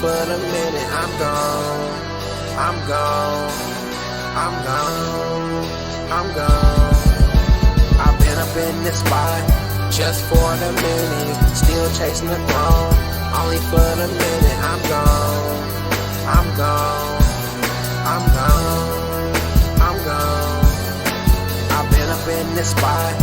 for the minute. I'm gone. I'm gone. I'm gone. I'm gone. I've been up in this spot just for the minute. Still chasing the throne. Only for the minute. I'm gone. I'm gone. I'm gone. I'm gone. I've been up in this spot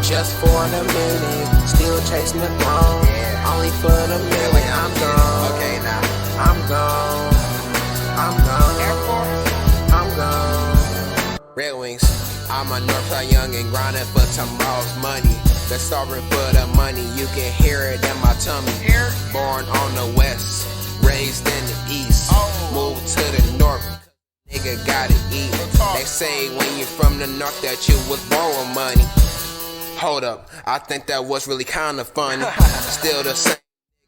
just for the minute. Still chasing the throne. Only for the minute. I'm gone. Okay, now I'm gone. I'm gone. I'm gone. Red Wings. I'm a Northside young and grinding for tomorrow's money. Been starving for the money, you can hear it in my tummy. Born on the west, raised in the east. Moved to the north, nigga gotta eat. They say when you from the north that you was born with money. Hold up, I think that was really kinda funny. Still the same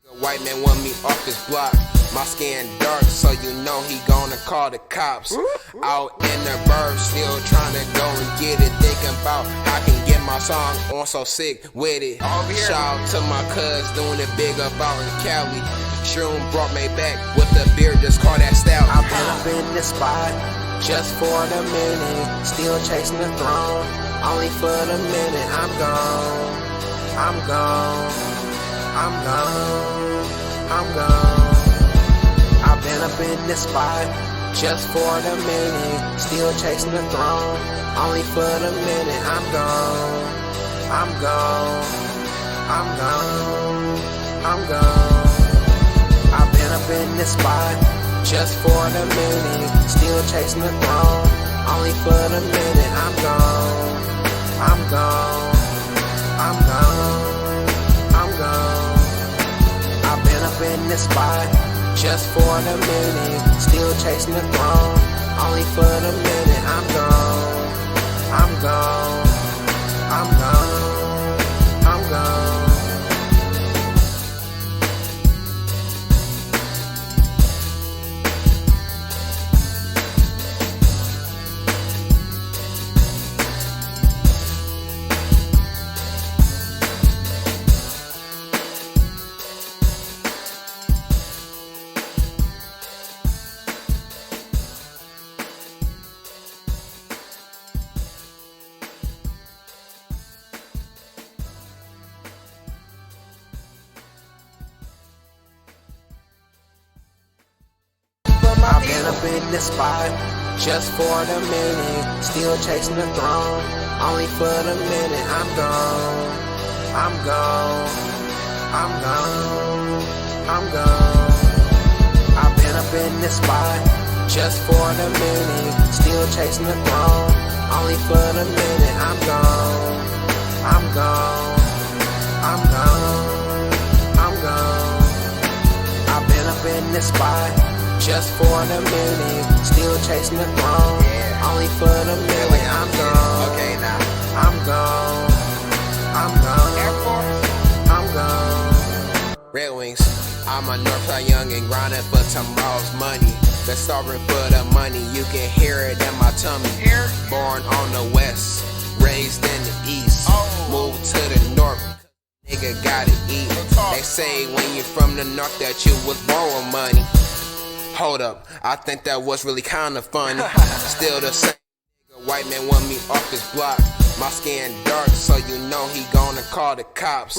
nigga, white man want me off his block. My skin dark, so you know he gonna call the cops. Out in the burbs, still trying to go and get it. Thinking about how I can get my song on, so sick with it. Shout out to my cuz doing it big up out in Cali. Shroom brought me back with the beer, just call that stout. I've been up in this spot just for the minute. Still chasing the throne. Only for the minute. I'm gone. I'm gone. I'm gone. I'm gone. I've been up in this spot just for the minute. Still chasing the throne. Only for the minute. I'm gone. I'm gone. I'm gone. I'm gone. I've been up in this spot just for the minute. Still chasing the throne. Only for the minute. I'm gone. I'm gone. I'm gone. I'm gone. I've been up in this spot just for the minute. Still chasing the throne. Only for the minute. I'm gone. I'm gone. I'm gone. I'm gone. I've been up in this spot just for the minute. Still chasing the throne. Only for the minute. I'm gone. I'm gone. I'm gone. I'm gone. I've been up in this spot just for the minute. Still chasing the throne. Only for the minute. I'm gone. I'm gone. I'm gone. I'm gone. I've been up in this spot just for the minute. Still chasing the throne. Only for the minute. I'm gone. Okay, now I'm gone. I'm gone. I'm gone. Red Wings. I'm a Northside young and grinding for tomorrow's money. Been starving for the money, you can hear it in my tummy. Born on the west, raised in the east. Moved to the north, nigga gotta eat. They say when you from the north that you was born with money. Hold up, I think that was really kinda funny. Still the same nigga, white man want me off his block. My skin dark, so you know he gonna call the cops.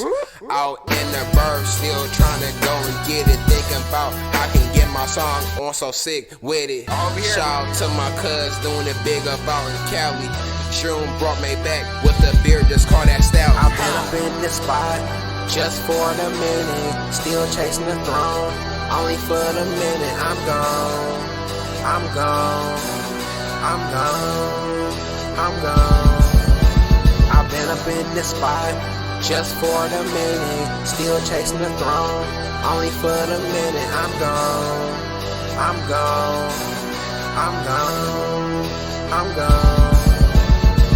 Out in the burbs, still trying to go and get it. Thinking about how I can get my song on, so sick with it. Shout out to my cuz doing it big up out in Cali. Shroom brought me back with the beer, just call that stout. I've been up in this spot just for the minute. Still chasing the throne. Only for the minute. I'm gone. I'm gone. I'm gone. I'm gone. I've been up in this spot just for the minute. Still chasing the throne. Only for the minute. I'm gone. I'm gone. I'm gone. I'm gone.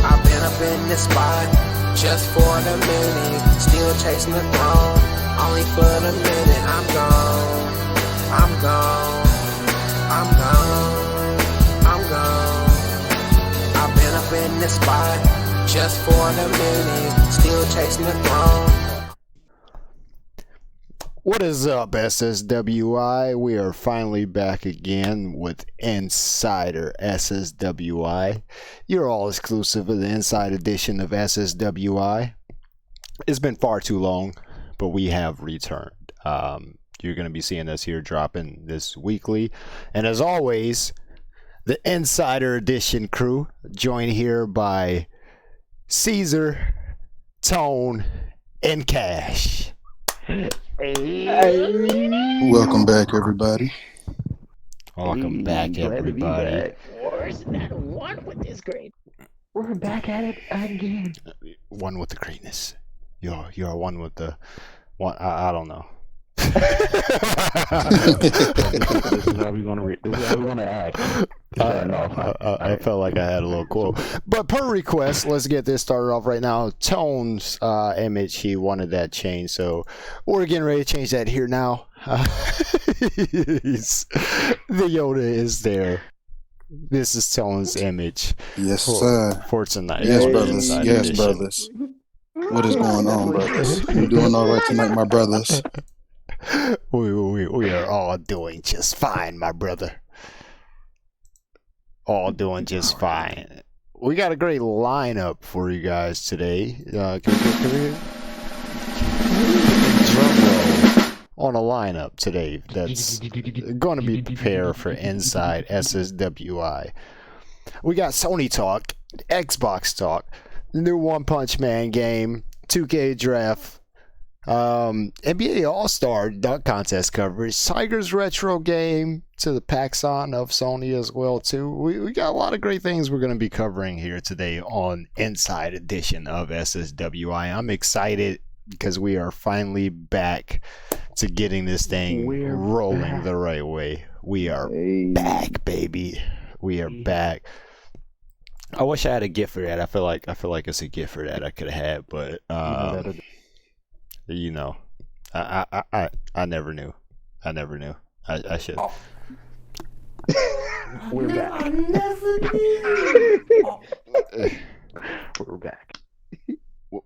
I've been up in this spot just for the minute. Still chasing the throne. Only for the minute. I'm gone. I'm gone. I'm gone. I'm gone. I've been up in this spot just for the minute. Still chasing the throne. What is up, SSWI? We are finally back again with Insider SSWI, your all-exclusive of the Inside edition of SSWI. It's been far too long, but we have returned. You're going to be seeing us here dropping this weekly. And as always, the Insider Edition crew, joined here by Caesar, Tone, and Cash. Welcome back, everybody. Welcome back, everybody. One with this grade. We're back at it again. One with the greatness. You're one with the one. I don't know. This is how we're gonna act. I felt like I had a little quote, but per request, let's get this started off right now. Tone's image, he wanted that changed, so we're getting ready to change that here now. The Yoda is there. This is Tone's image. Yes, sir. For tonight. Yes, brothers. Yes, brothers. What is going on, brothers? You doing all right tonight, my brothers? We are all doing just fine, my brother. All doing just fine. We got a great lineup for you guys today. Can we drum roll on a lineup today that's going to be prepared for Inside SSWI. We got Sony talk, Xbox talk, the new One Punch Man game, 2K draft, NBA All-Star dunk contest coverage, Tiger's retro game to the Paxson of Sony as well too. We got a lot of great things we're going to be covering here today on Inside Edition of SSWI. I'm excited because we are finally back to getting this thing rolling the right way. We are back, baby. We are back. I wish I had a gift for that. I feel like it's a gift for that I could have had, but you know, I never knew. I should. Oh. We're back. We're back.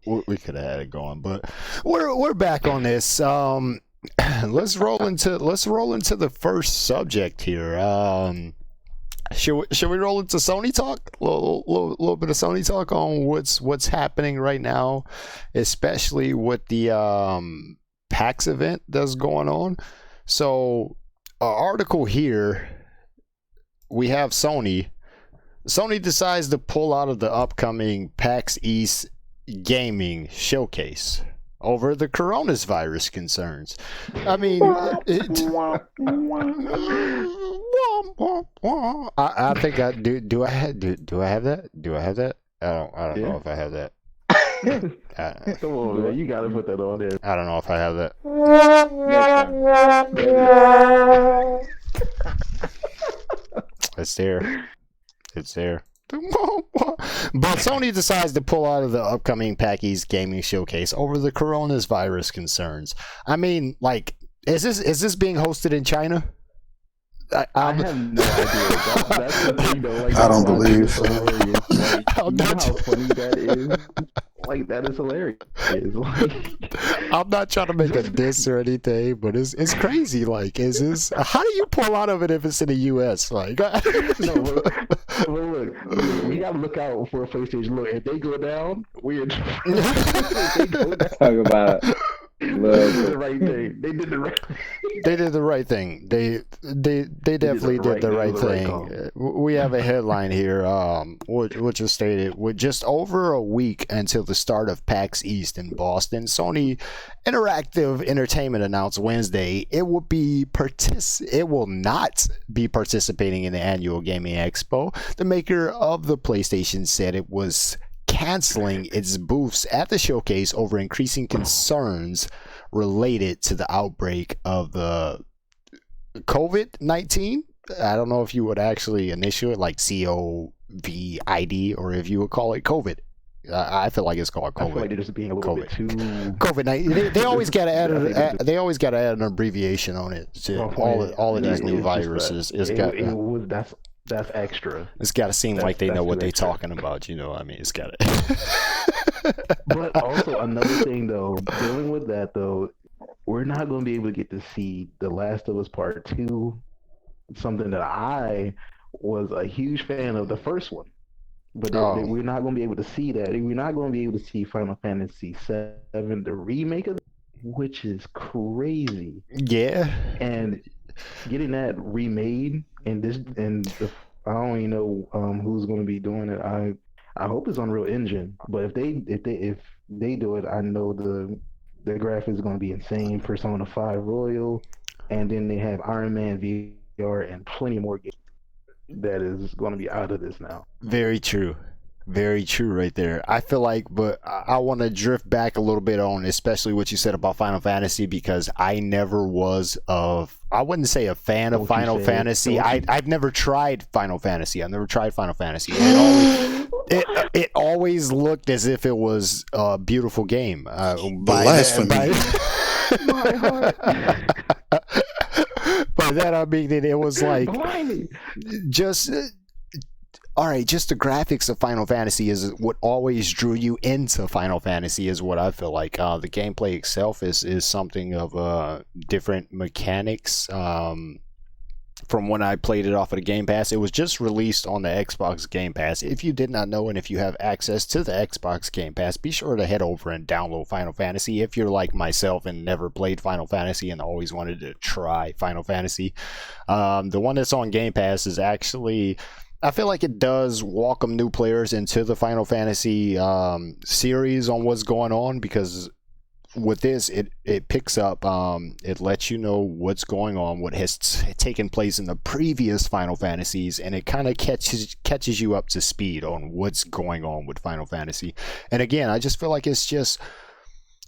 We could have had it going, but we're back on this. Let's roll into the first subject here. Should we roll into Sony talk? A little bit of Sony talk on what's happening right now, especially with the PAX event that's going on. So, an article here, we have Sony. Sony decides to pull out of the upcoming PAX East gaming showcase over the coronavirus concerns. I mean, I think I do. Do I have that? Do I have that? I don't know if I have that. Come on, man. You gotta put that on there. I don't know if I have that. It's there. It's there. But Sony decides to pull out of the upcoming PAX East gaming showcase over the coronavirus concerns. I mean, like, is this being hosted in China? I have no idea. That's the thing, though. Like, I don't believe so. Like, you know how funny that is? Like, that is hilarious. Like, I'm not trying to make a diss or anything, but it's crazy. Like, is this? How do you pull out of it if it's in the U.S.? Like, no, but look, we gotta look out for a PlayStation. Look, if they go down, we're. Talk about it. They did the right thing. They did the right. They did the right thing. They definitely did the right thing. We have a headline here, which is stated: with just over a week until the start of PAX East in Boston, Sony Interactive Entertainment announced Wednesday it will not be participating in the annual Gaming Expo. The maker of the PlayStation said it was canceling its booths at the showcase over increasing concerns related to the outbreak of the COVID-19. I don't know if you would actually initial it like COVID, or if you would call it COVID. I feel like it's called COVID. I feel like they're just being a little bit too COVID-19. They always got to add. They always got to add an abbreviation on it. To all of these new viruses. That's extra. It's got to seem like they know what they're talking about. You know what I mean? It's got to. But also another thing though, dealing with that though, we're not going to be able to get to see The Last of Us Part 2, something that I was a huge fan of the first one. But we're not going to be able to see that. We're not going to be able to see Final Fantasy VII, the remake of it, which is crazy. Yeah. And getting that remade I don't even know who's going to be doing it. I hope it's Unreal Engine. But if they do it, I know the graphics is going to be insane. Persona 5 Royal, and then they have Iron Man VR and plenty more games that is going to be out of this now. Very true. Very true right there. I feel like, but I want to drift back a little bit on especially what you said about Final Fantasy, because I never was I wouldn't say a fan of Final Fantasy. I've never tried Final Fantasy. I've never tried Final Fantasy. It always looked as if it was a beautiful game. Blasphemy. My heart. By that I mean that it was like just all right, just the graphics of Final Fantasy is what always drew you into Final Fantasy, is what I feel like. The gameplay itself is something of different mechanics. From when I played it off of the Game Pass, it was just released on the Xbox Game Pass. If you did not know, and if you have access to the Xbox Game Pass, be sure to head over and download Final Fantasy. If you're like myself and never played Final Fantasy and always wanted to try Final Fantasy, the one that's on Game Pass is actually, I feel like it does welcome new players into the Final Fantasy series on what's going on, because with this, it picks up, it lets you know what's going on, what has taken place in the previous Final Fantasies, and it kind of catches you up to speed on what's going on with Final Fantasy. And again, I just feel like it's just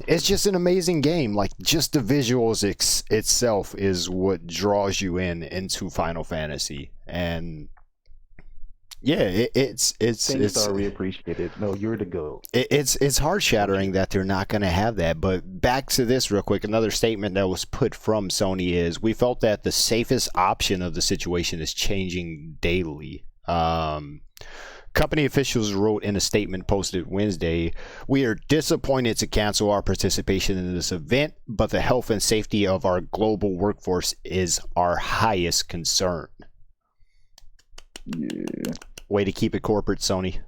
an amazing game. Like, just the visuals itself is what draws you into Final Fantasy. And yeah, it's we appreciate it. No, you're the GOAT. It's heart shattering that they're not going to have that. But back to this real quick. Another statement that was put from Sony is, we felt that the safest option of the situation is changing daily. Company officials wrote in a statement posted Wednesday, "We are disappointed to cancel our participation in this event, but the health and safety of our global workforce is our highest concern." Yeah. Way to keep it corporate, Sony.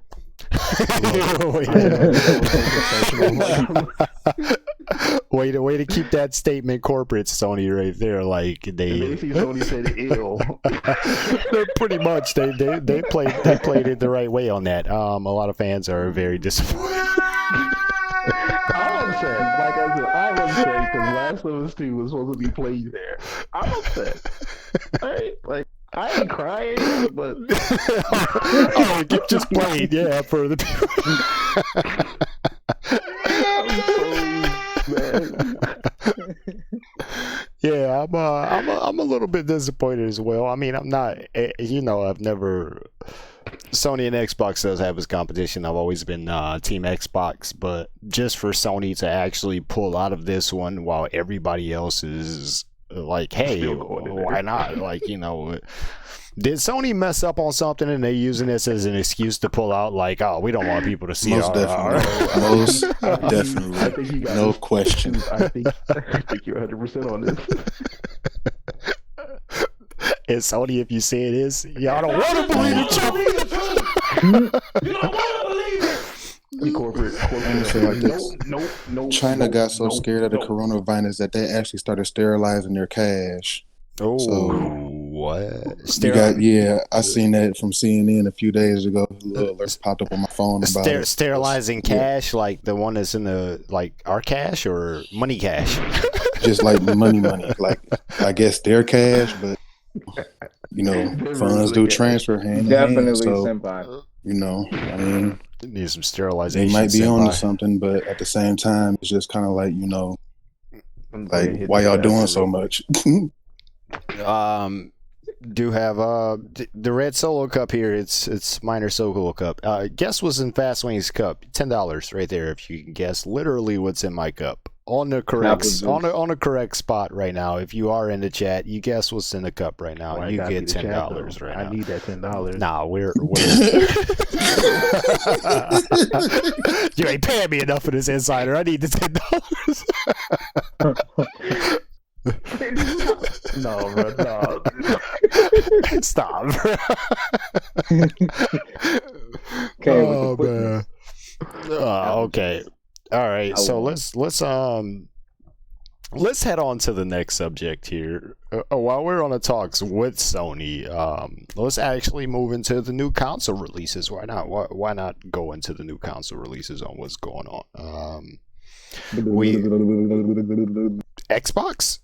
way to keep that statement corporate, Sony, right there. Like they Sony said ill. Pretty much they played it the right way on that. A lot of fans are very disappointed. I'm upset. Like I said, I'm upset because Last of Us 2 was supposed to be played there. I'm upset. Right? Like, I ain't crying, but just played, yeah, for the people. Yeah, I'm a little bit disappointed as well. I mean, I'm not, I've never. Sony and Xbox does have its competition. I've always been Team Xbox, but just for Sony to actually pull out of this one while everybody else is like, hey, why not? Like, did Sony mess up on something and they're using this as an excuse to pull out? Like, oh, we don't want people to see Most definitely. Most definitely. I think you got no question. I think you're 100% on this. It's Sony if you say it is. Y'all don't want to believe it. You don't want to believe it. Corporate China got so scared of the coronavirus that they actually started sterilizing their cash. Oh, so, what? I seen that from CNN a few days ago. Alerts popped up on my phone about it. Sterilizing cash, like the one that's in our cash or money cash? Just like money. Like, I guess their cash, but funds do transfer hand in hand. Definitely, so, senpai. I mean, need some sterilization. They might be on to something, but at the same time, it's just kind of like, like, why y'all doing so much? Do have the red Solo Cup here. It's minor Solo Cup. Guess what's in Fastwing's cup? $10 right there. If you can guess literally what's in my cup on the correct spot right now. If you are in the chat, you guess what's in the cup right now. You get $10 right now. I need that $10. Nah, we're you ain't paying me enough for this insider. I need the $10. No, bro, no. Stop, bro. Okay, Man. Okay. All right. So let's head on to the next subject here. While we're on the talks with Sony, let's actually move into the new console releases. Why not? Why not go into the new console releases on what's going on? Xbox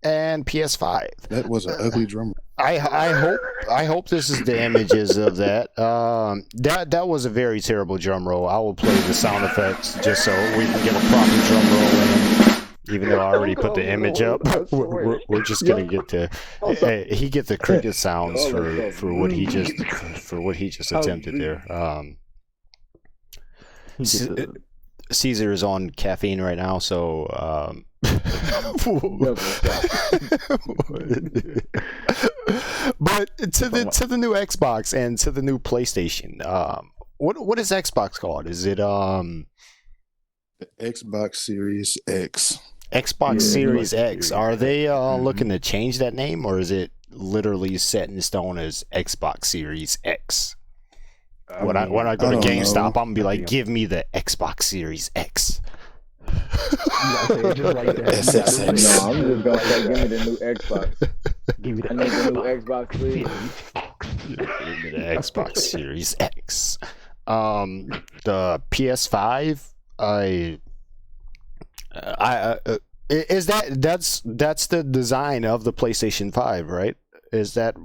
and PS5. That was an ugly drum. I hope this is the images of that. That was a very terrible drum roll. I will play the sound effects just so we can get a proper drum roll in. Even though I already put the image up, we're just gonna get the he get the cricket sounds for what he just attempted there. Caesar is on caffeine right now, so but to the new Xbox and to the new PlayStation, what is Xbox called? Is it the Xbox Series X? Xbox Series X. Are they looking to change that name, or is it literally set in stone as Xbox Series X? When I go to GameStop, I'm gonna be like, give me the Xbox Series X. SSX. No, I'm just gonna say, give me the new Xbox. Give me the new Xbox, please. Give me the Xbox Series X. The PS5. Is that's the design of the PlayStation 5, right? Is that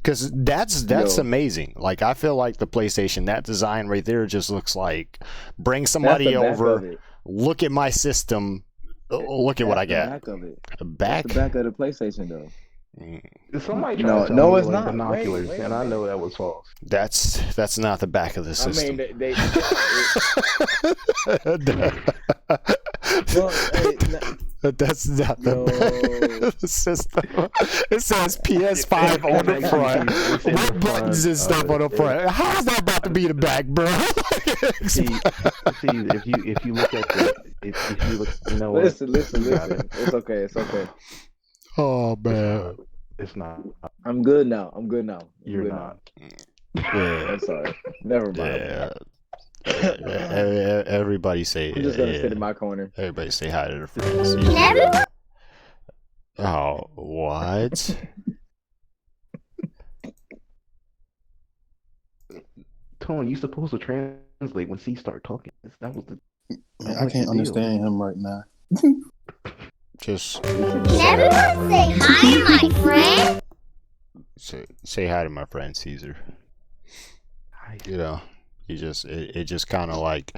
because that's amazing. Like, I feel like the PlayStation, that design right there just looks like bring somebody over, look at my system, look at what I got. The back of the PlayStation though. Somebody no, it's not. Binoculars, and I know that was false. That's not the back of the system. I mean, that's not the system. It says PS5 on the front with buttons and stuff on the front. How's that about to be the back, bro? see, if you look at the, if you look, you know what? Listen. It's okay. Oh man, it's not. I'm good now. You're not. Yeah. I'm sorry. Never mind. Yeah. Everybody say. I'm just gonna sit in my corner. Everybody say hi to their friends. Oh, what? Tony, you're supposed to translate when C start talking. That was the. Man, I can't understand him right now. Just. Can everyone say hi, my friend? Say hi to my friend Caesar. You know, it just kind of like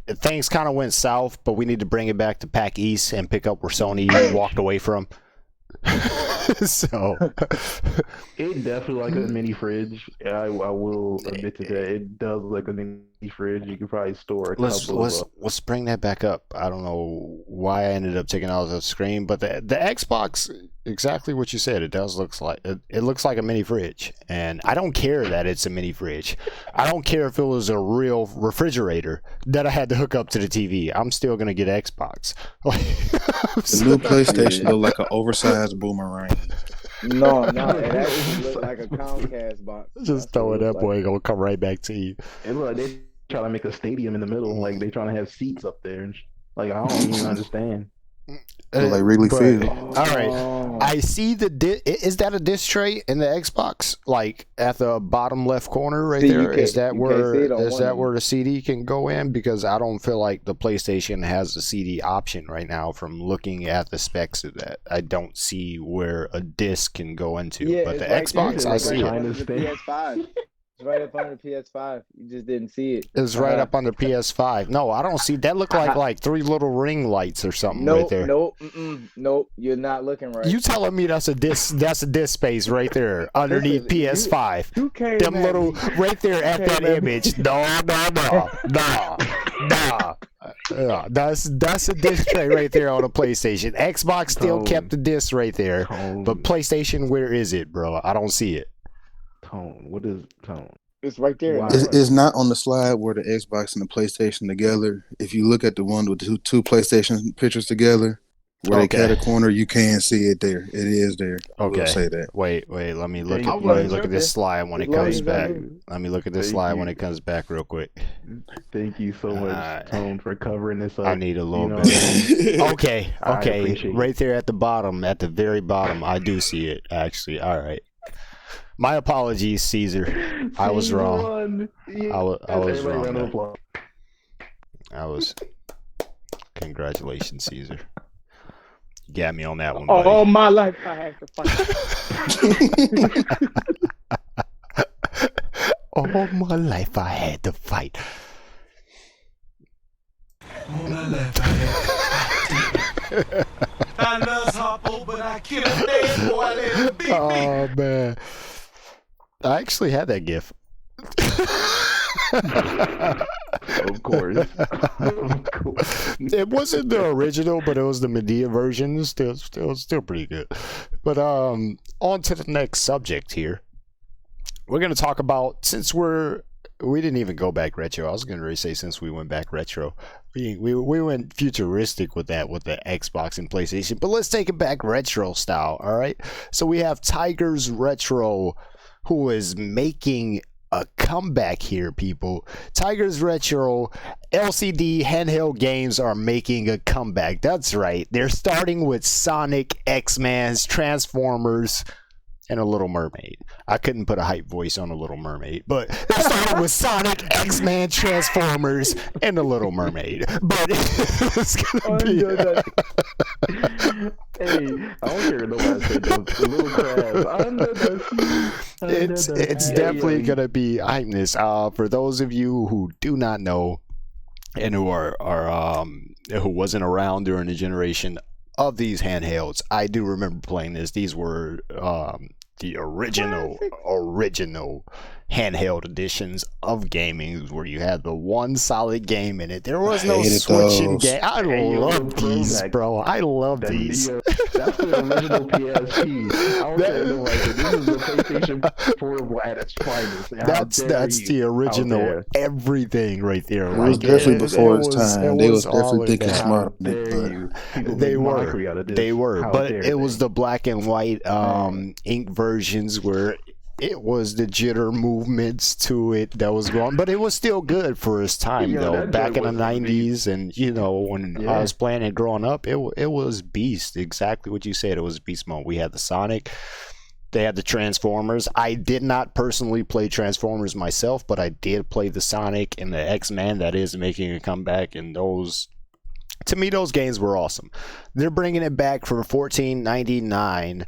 things kind of went south, but we need to bring it back to PAC East and pick up where Sony walked away from. So it definitely like a mini fridge. I will admit to that. It does look like a mini fridge. You could probably store a let's bring that back up. I don't know why I ended up taking out the screen, but the Xbox, exactly what you said. It does looks like it looks like a mini fridge, and I don't care that it's a mini fridge. I don't care if it was a real refrigerator that I had to hook up to the TV. I'm still gonna get Xbox. The new PlayStation look like an oversized boomerang. No, it actually look like a Comcast box. Just throw it up, boy. Gonna come right back to you. And look, they trying to make a stadium in the middle, like they trying to have seats up there, and like I don't even understand. Like Wrigley Field. All right, I see the is that a disc tray in the Xbox? Like at the bottom left corner, right there. Is that where the CD can go in? Because I don't feel like the PlayStation has the CD option right now. From looking at the specs of that, I don't see where a disc can go into. Yeah, but the right Xbox, I see it. The PS5. It's right up under PS5. You just didn't see it. It's right up under PS5. No, I don't see that. Look like three little ring lights or something right there. Nope. You're not looking right. You telling me that's a disc? That's a disc space right there underneath PS5. You came Them little right there at that image. No. That's a disc tray right there on a PlayStation. Xbox still kept the disc right there, but PlayStation, where is it, bro? I don't see it. Tone. What is Tone? It's right there. Wow. It's not on the slide where the Xbox and the PlayStation together. If you look at the one with the two PlayStation pictures together, where they cut a corner, you can see it there. It is there. Okay. We'll say that. Wait. Let me look I at wasn't this tripping. slide when it As long comes as I back. knew. Let me look at this Thank slide you. when it comes back real quick. Thank you so much, Tone, for covering this up. I need a little You know bit. what Okay. I appreciate it. Right there at the bottom, at the very bottom, I do see it. Actually, all right. My apologies, Caesar. I was wrong. Yeah. I was Everybody wrong. round of man. applause. I was. Congratulations, Caesar. You got me on that one, buddy. All my life I had to fight. All my life I had to fight. All my life I had to fight. I love Harpo, but I killed a dead boy. I let him beat me. Oh man, I actually had that GIF. Of course. Of course. It wasn't the original, but it was the Medea version. Still pretty good. But on to the next subject here. We're gonna talk about, since we didn't even go back retro. I was gonna say since we went back retro. We went futuristic with that, with the Xbox and PlayStation, but let's take it back retro style. All right. So we have Tigers Retro, who is making a comeback here, people. Tigers Retro LCD handheld games are making a comeback. That's right. They're starting with Sonic, X-Men's, Transformers, and a Little Mermaid. I couldn't put a hype voice on a Little Mermaid, but they're starting with Sonic, X-Men, Transformers, and a Little Mermaid. But it's gonna be. Hey, I don't care no one said the little crabs under the sea. It's definitely gonna be hypeness. For those of you who do not know and who are who wasn't around during the generation of these handhelds, I do remember playing this. These were the original handheld editions of gaming, where you had the one solid game in it. There was no switching game. I love these, bro. I love these. That's the original PSP. I was saying, like, this is the PlayStation Portable at its finest. That's the original everything right there. It was definitely before its time. They was definitely thinking smart. They were, but it was the black and white ink versions where it was the jitter movements to it that was going, but it was still good for its time, though. Back in the 90s, and when I was playing it growing up, it was beast. Exactly what you said. It was beast mode. We had the Sonic. They had the Transformers. I did not personally play Transformers myself, but I did play the Sonic and the X-Men that is making a comeback, and those, to me, those games were awesome. They're bringing it back for $14.99.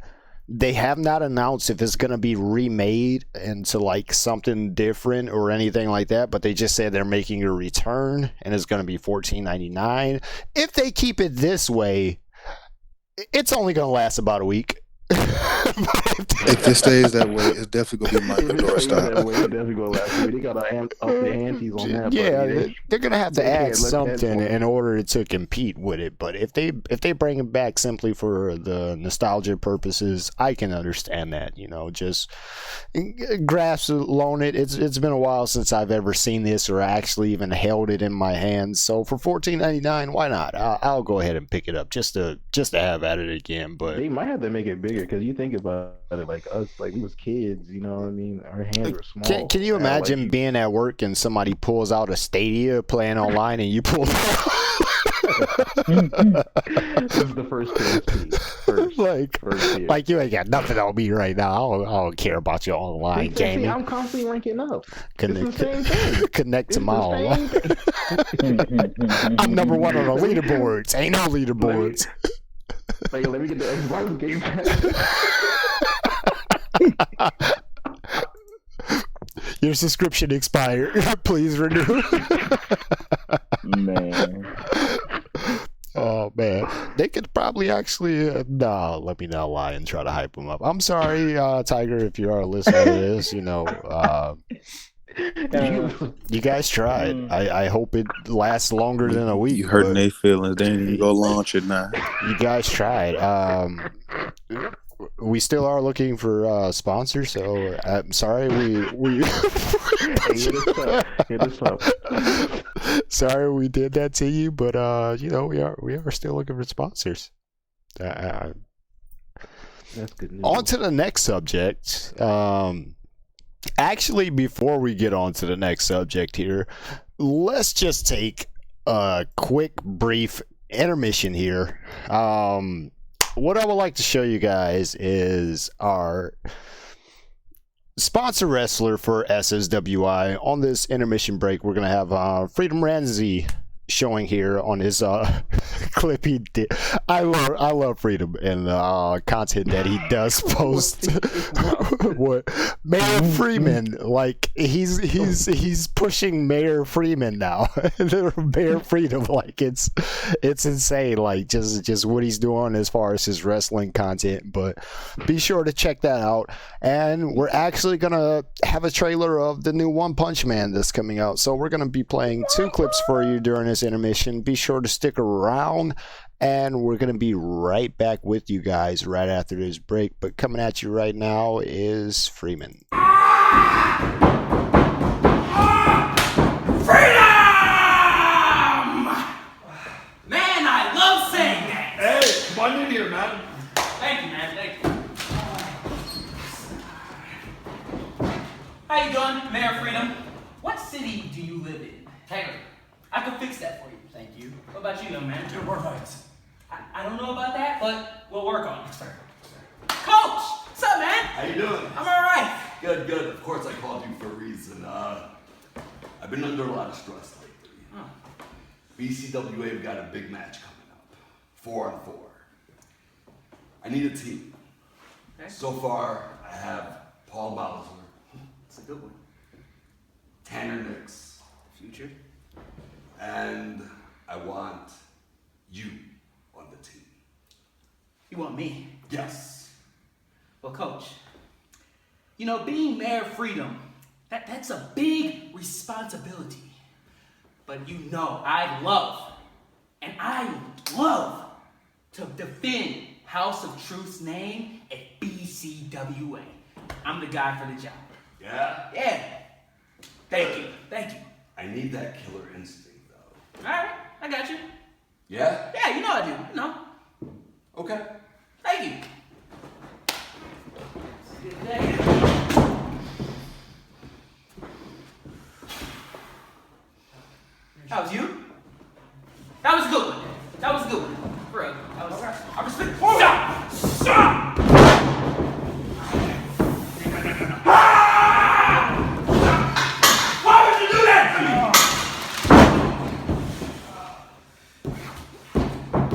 They have not announced if it's going to be remade into like something different or anything like that, but they just said they're making a return and it's going to be $14.99. If they keep it this way, it's only going to last about a week. If it stays that way, it's definitely gonna be Michael Dora style. It's definitely gonna last. They gotta up the antes on that. Yeah, they're gonna have to add something in order to compete with it. But if they bring it back simply for the nostalgia purposes, I can understand that. Just graphs alone. It's been a while since I've ever seen this or actually even held it in my hands. So for $14.99, why not? I'll go ahead and pick it up just to have at it again. But they might have to make it bigger, because you think about it, like us, like we was kids, you know what I mean? Our hands were small. Can you imagine being at work and somebody pulls out a Stadia playing online and you pull This is the first PSP. like you ain't got nothing on me right now. I don't care about your online gaming. I'm constantly ranking up. It's the same thing. Connect to my online. I'm number one on the leaderboards. Ain't no leaderboards. Like, let me get the Xbox Game Pass. Your subscription expired. Please renew. Man. Oh man, they could probably actually let me not lie and try to hype them up. I'm sorry, Tiger, if you are listening to this. You guys tried. I hope it lasts longer than a week. You hurting their feelings. They ain't even go launch it now. You guys tried. we still are looking for sponsors. So I'm sorry we Hit us up. sorry we did that to you, but we are still looking for sponsors. That's good news. On to the next subject. Actually, before we get on to the next subject here, let's just take a quick, brief intermission here. What I would like to show you guys is our sponsor wrestler for SSWI. On this intermission break, we're going to have Freedom Ramsey showing here on his clip he did. I love Freedom and the content that he does post. What Mayor Freeman, like he's pushing Mayor Freeman now. Mayor Freedom, like it's insane, like just what he's doing as far as his wrestling content. But be sure to check that out. And we're actually gonna have a trailer of the new One Punch Man that's coming out, so we're gonna be playing 2 clips for you during this intermission. Be sure to stick around, and we're going to be right back with you guys right after this break. But coming at you right now is Freeman. Freedom! Man, I love saying that. Hey, come on in here, man. Thank you, man. Thank you. How you doing, Mayor Freedom? What city do you live in? Taylor. I can fix that for you. Thank you. What about you, young man? Dearborn Heights. I don't know about that, but we'll work on it. Sorry. Coach! What's up, man? How you doing? I'm alright. Good, good. Of course I called you for a reason. I've been under a lot of stress lately. Huh. BCWA, we've got a big match coming up. 4-on-4. I need a team. Okay. So far, I have Paul Bowser. That's a good one. Tanner Nix. Future. And I want you on the team. You want me? Yes. Well, Coach, you know, being Mayor Freedom, that's a big responsibility. But you know, I love to defend House of Truth's name at BCWA. I'm the guy for the job. Yeah? Yeah. Thank you. I need that killer instinct, though. All right, I got you. Yeah? Yeah, you know I do. You know. Okay. Thank you. Good day. That was you? That was a good one. That was a good one. For real. That was I respect. Stop! Stop! Why would you do that to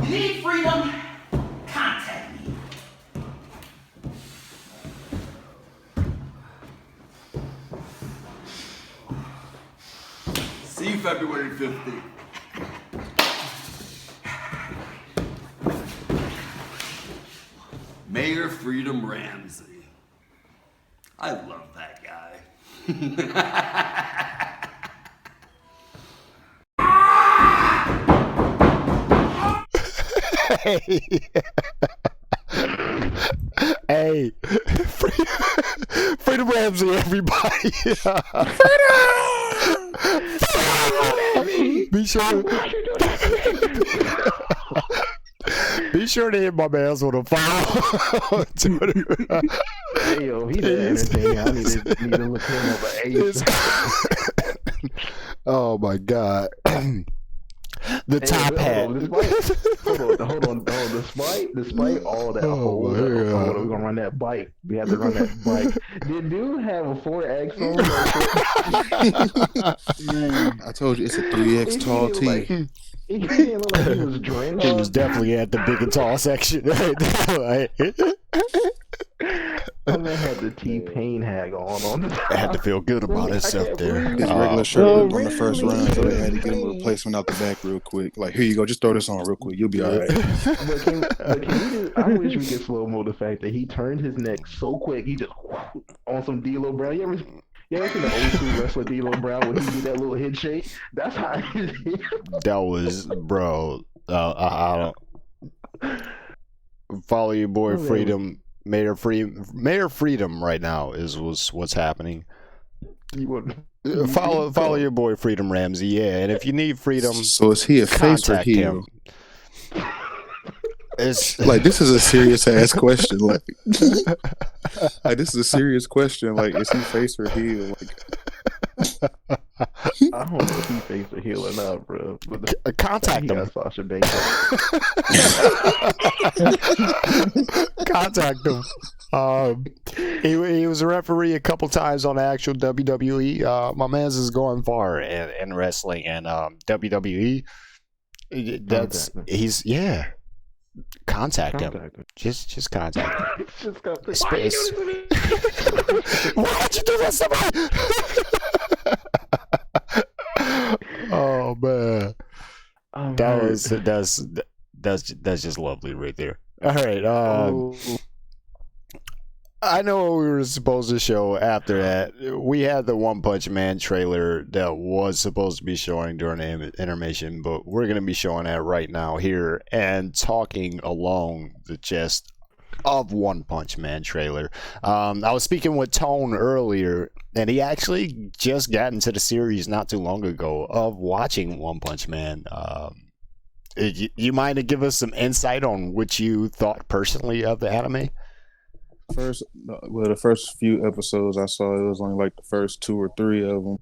me? You need freedom? Contact me. See you February 15th. Mayor Freedom Ramsey. I love that guy. Hey, Freedom Ramsey, everybody. Be sure to hit my man's with a follow on Twitter. Hey, yo, he did entertaining. I need to look him up. Oh my god. The top hat. Hold on. Despite all that, we're gonna run that bike. We have to run that bike. Did dude have a 4X on? I told you it's a 3X tall tee. He didn't look like he was drenched. He was definitely at the big and tall section. That man had the T-Pain hag on the top. I had to feel good about himself there. His regular shirt ripped on the first round, so they had to get him a replacement out the back real quick. Like, here you go, just throw this on real quick. You'll be all right. But can we just, I wish we could slow-mo the fact that he turned his neck so quick, he just on some D'Lo Brown. You ever seen the old school wrestler D'Lo Brown when he did that little head shake? That's how he did. That was, bro. I don't follow your boy Freedom. Mayor Freedom right now is what's happening. Follow your boy Freedom Ramsey, yeah. And if you need freedom, so is he a face or contact heel? him. It's Like, this is a serious ass question. Like this is a serious question. Like, is he face or heel? Like, I don't know if he face or heel or not, bro. But contact him. Sasha Banks. Contact him. He was a referee a couple times on the actual WWE. My man's is going far in wrestling and WWE. He's Contact him. Just contact him. Just got the Space. Why'd you do this to me? Oh man, that's just lovely right there. All right, I know what we were supposed to show after that. We had the One Punch Man trailer that was supposed to be showing during the intermission, but we're going to be showing that right now here and talking along the gist of One Punch Man trailer. I was speaking with Tone earlier, and he actually just got into the series not too long ago of watching One Punch Man. You mind to give us some insight on what you thought personally of the anime? The first few episodes I saw, it was only like the first 2 or 3 of them.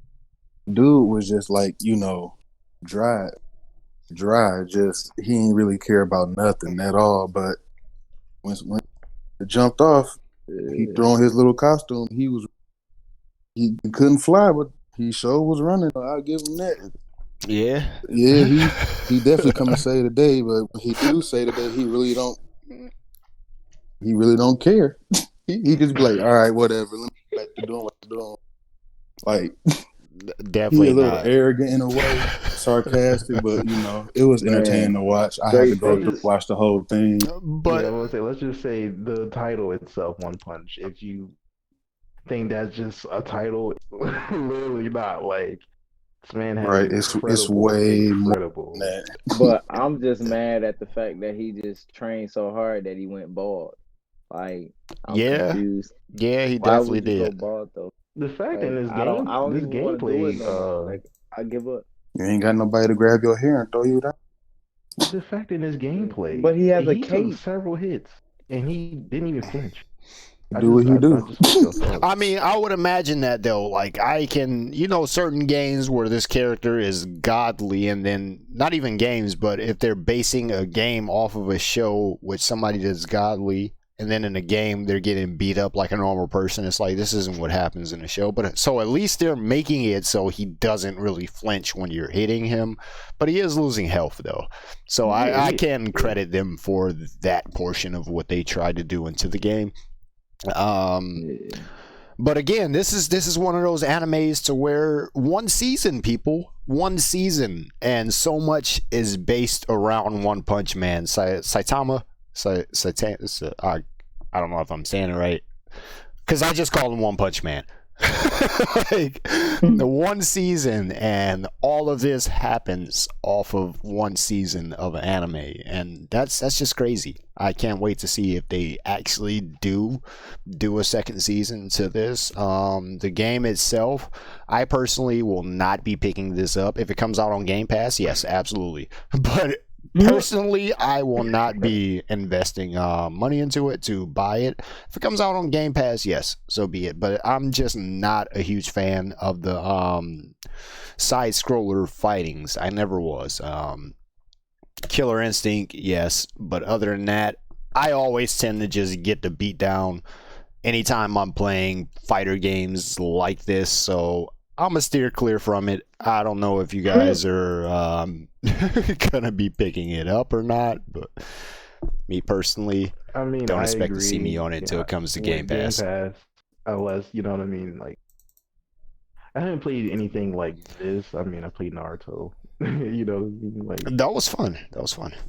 Dude was just like, dry. Just he didn't really care about nothing at all. But when it jumped off, he threw on his little costume. He couldn't fly, but he sure was running. I'll give him that. Yeah, he definitely come and say today. But when he do say today, he really don't care. He just be like, all right, whatever. Let me back to doing what I'm doing. Like, definitely he a little not arrogant in a way, sarcastic, but it was entertaining to watch. I had to go through watch the whole thing. But I want to say, let's just say the title itself, One Punch. If you think that's just a title, literally not. Like, this man has right. It's way incredible. More than that. But I'm just mad at the fact that he just trained so hard that he went bald. Like, I'm confused. Yeah, he Why definitely would you did. go bald though? The fact Like, in this I don't this even wanna do gameplay, it no more. Like, I give up. You ain't got nobody to grab your hair and throw you down. the fact in his gameplay, But he has a took cape. several hits, and he didn't even flinch. Do what he do. I mean, I would imagine that though. Like, I can, certain games where this character is godly, and then not even games, but if they're basing a game off of a show with somebody that's godly, and then in a game they're getting beat up like a normal person, it's like, this isn't what happens in the show. But so at least they're making it so he doesn't really flinch when you're hitting him, but he is losing health though. So I can credit them for that portion of what they tried to do into the game. But again, this is one of those animes to where one season, and so much is based around One Punch Man. Saitama, I don't know if I'm saying it right, because I just call him One Punch Man. Like, the one season, and all of this happens off of one season of an anime, and that's just crazy. I can't wait to see if they actually do a second season to this. The game itself, I personally will not be picking this up. If it comes out on Game Pass, yes, absolutely. But personally, I will not be investing money into it to buy it. If it comes out on Game Pass, yes, so be it. But I'm just not a huge fan of the side scroller fightings. I never was. Killer Instinct, yes, but other than that, I always tend to just get the beat down anytime I'm playing fighter games like this, so I'm gonna steer clear from it. I don't know if you guys are gonna be picking it up or not, but me personally, don't expect to see me on it until it comes to Game Pass. Unless, you know what I mean, like, I haven't played anything like this. I mean, I played Naruto. You know, like, that was fun.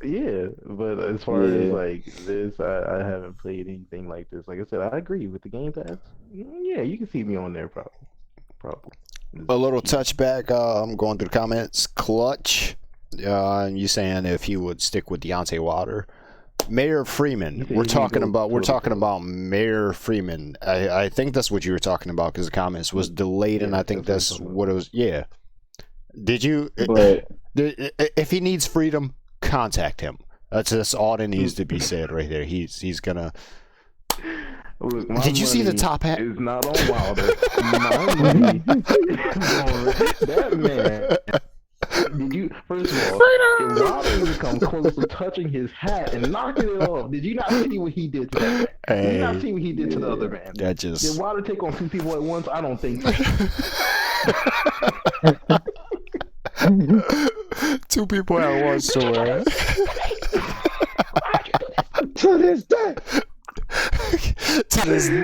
Yeah, but as far as like this, I haven't played anything like this. Like I said, I agree with the Game Pass. Yeah, you can see me on there probably. A little touchback. I'm going through the comments. Clutch. You saying if he would stick with Deontay Wilder? Mayor Freeman. We're talking about Mayor Freeman. I think that's what you were talking about because the comments was delayed, and I think that's what it was. Yeah. Did you? But If he needs freedom, contact him. That's all that needs to be said right there. He's gonna. Look, did you see the top hat? It's not on Wilder. My money that man. Did you? First of all, if Wilder even come close to touching his hat and knocking it off, did you not see what he did to that man? Did you not see what he did to the other man? That just... Did Wilder take on two people at once? I don't think so. Two people at once, so to this day. To this day.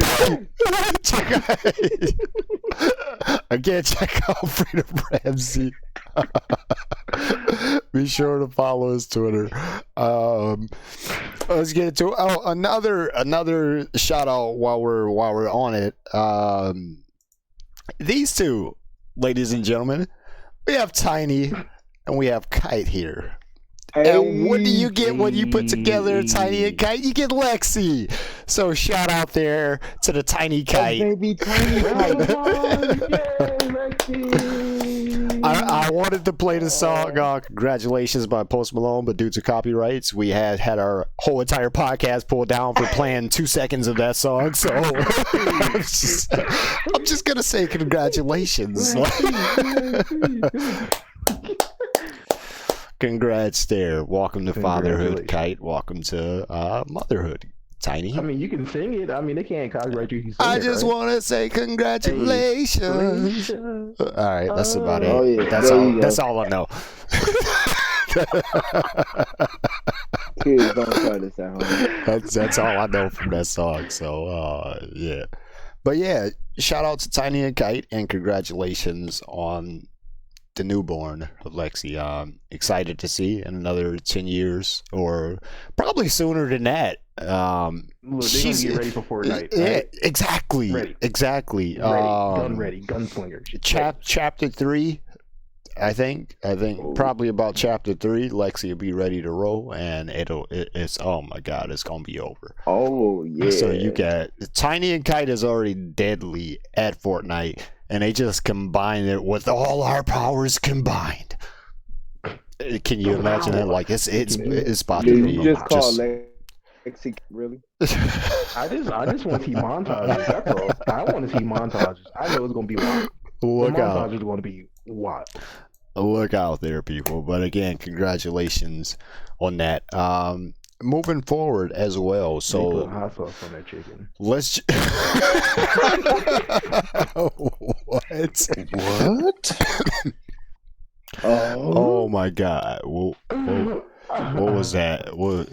Again, check out Freedom Ramsey. Be sure to follow his Twitter. Let's get into another shout out while we're on it. These two, ladies and gentlemen, we have Tiny and we have Kite here. And what do you get when you put together Tiny and Kite? You get Lexi. So shout out there to the Tiny Kite. Baby Tiny Kite. I wanted to play the song Congratulations by Post Malone, but due to copyrights, we had our whole entire podcast pulled down for playing 2 seconds of that song. So I'm just going to say congratulations. Congrats there. Welcome to fatherhood, Kite. Welcome to motherhood, Tiny. I mean, you can sing it. I mean, they can't copyright you if you sing I it, just right? want to say congratulations. All right, that's about it. Oh, yeah. That's all I know. Kids, don't try this at home. That's all I know from that song. So yeah, but yeah, shout out to Tiny and Kite, and congratulations on the newborn of Lexi. Excited to see in another 10 years or probably sooner than that. Look, she's get ready for Fortnite. Yeah, Right? exactly. Ready. Exactly. Gun ready, gunslingers. Chapter 3, I think probably about chapter 3, Lexi will be ready to roll, and it's oh my god, it's gonna be over. Oh yeah. So you got Tiny and Kite is already deadly at Fortnite, and they just combine it with all our powers combined. Can you imagine that? Like it's about to be. You just call Lexi really? I just want to see montages. That's all. I want to see montages. I know it's gonna be wild. Look out! Montages are gonna be wild. Look out there, people. But again, congratulations on that. Moving forward as well. So they put hot sauce on that chicken. Let's. What? Oh my god! What was that? What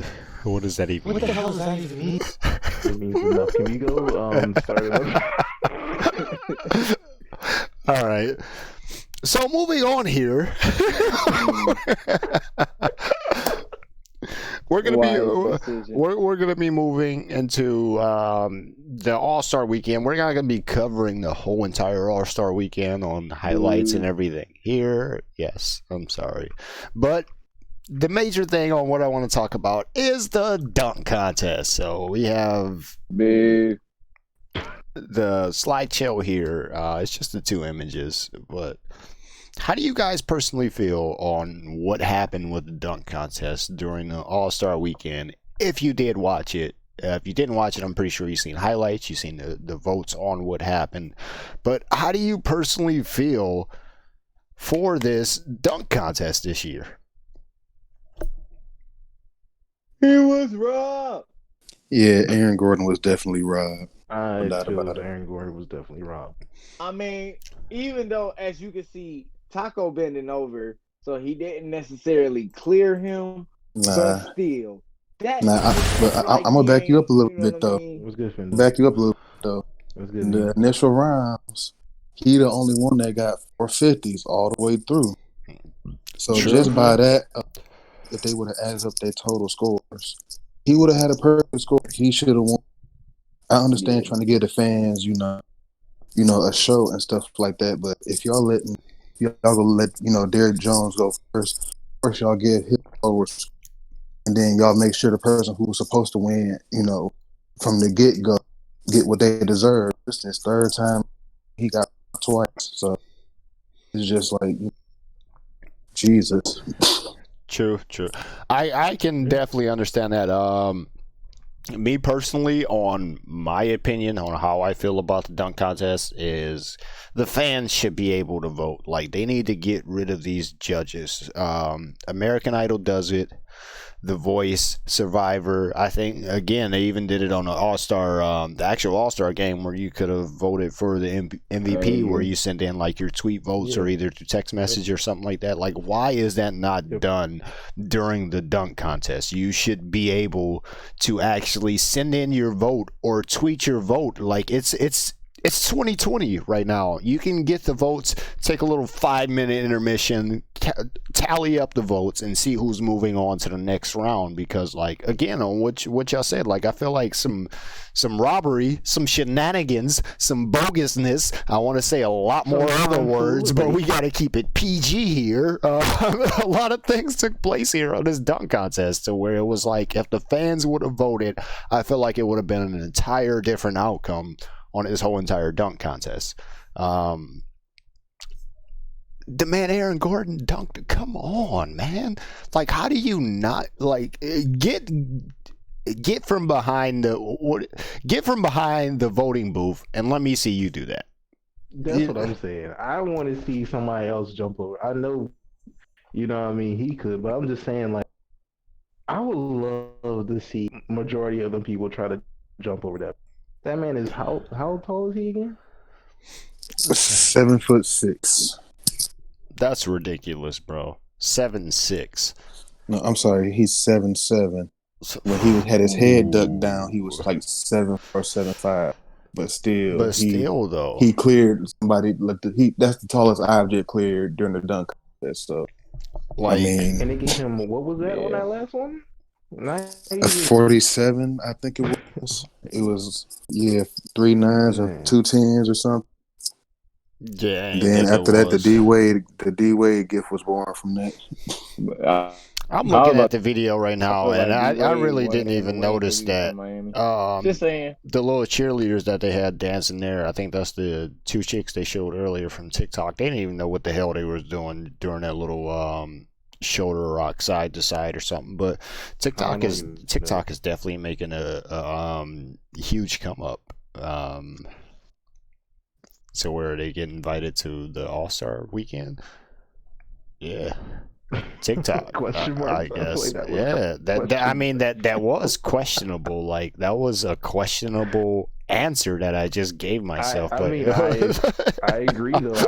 does that even mean? What the hell does that even mean? It means enough. Can we go start it up? All right. So moving on here. We're gonna be moving into the All-Star Weekend. We're not gonna be covering the whole entire All-Star Weekend on highlights and everything here. Yes, I'm sorry, but the major thing on what I want to talk about is the dunk contest. So we have the slideshow here. It's just the two images, but how do you guys personally feel on what happened with the dunk contest during the All-Star Weekend? If you did watch it, if you didn't watch it, I'm pretty sure you've seen highlights, you've seen the votes on what happened. But how do you personally feel for this dunk contest this year? He was robbed. Yeah, Aaron Gordon was definitely robbed. I feel that Aaron Gordon was definitely robbed. I mean, even though, as you can see, Taco bending over, so he didn't necessarily clear him, but still. I'm gonna back you up a little bit though. It was good for him. Back you up a little bit though. It was good. In the initial rounds, he the only one that got 450s all the way through. So just by that, if they would have added up their total scores, he would have had a perfect score. He should have won. I understand trying to give the fans, a show and stuff like that. But if y'all gonna let Derrick Jones go first, of course y'all give his followers, and then y'all make sure the person who was supposed to win, from the get-go, get what they deserve. This is his third time. He got twice. So it's just like, Jesus. True. I can definitely understand that. Me personally, on my opinion on how I feel about the dunk contest is the fans should be able to vote. Like, they need to get rid of these judges. American Idol does it. The Voice, Survivor. I think, again, they even did it on the All-Star, the actual All-Star game where you could have voted for the MVP, where you send in like your tweet votes or either through text message or something like that. Like, why is that not done during the dunk contest? You should be able to actually send in your vote or tweet your vote. Like, it's 2020 right now. You can get the votes, take a little 5-minute intermission, tally up the votes, and see who's moving on to the next round. Because, like, again, on what y'all said, like, I feel like some robbery, some shenanigans, some bogusness. I want to say a lot more other words, but we got to keep it PG here. A lot of things took place here on this dunk contest, to where it was like, if the fans would have voted, I feel like it would have been an entire different outcome on this whole entire dunk contest. The man Aaron Gordon dunked. Come on, man! Like, how do you not get from behind the voting booth and let me see you do that? That's what I'm saying. I want to see somebody else jump over. I know, what I mean, he could, but I'm just saying, like, I would love to see majority of the people try to jump over that. That man is how tall is he again? 7'6". That's ridiculous, bro. 7'6". No, I'm sorry, he's 7'7". When he had his head ducked down, he was like 7 or 7'5". But still, though, he cleared somebody. That's the tallest object cleared during the dunk contest. So, like, and they gave him, what was that on that last one? 47, I think it was. It was 3 9s or 2 10s or something. Yeah. And then after that, the D Wade gift was born from that. I'm looking at the video right now, and I really didn't even notice that. Just saying, the little cheerleaders that they had dancing there, I think that's the 2 chicks they showed earlier from TikTok. They didn't even know what the hell they was doing during that little shoulder rock side to side or something. But TikTok is definitely making a huge come up. So where they get invited to the All-Star weekend? Yeah. TikTok, I guess. Yeah, that was questionable. Like, that was a questionable answer that I just gave myself. I agree, though.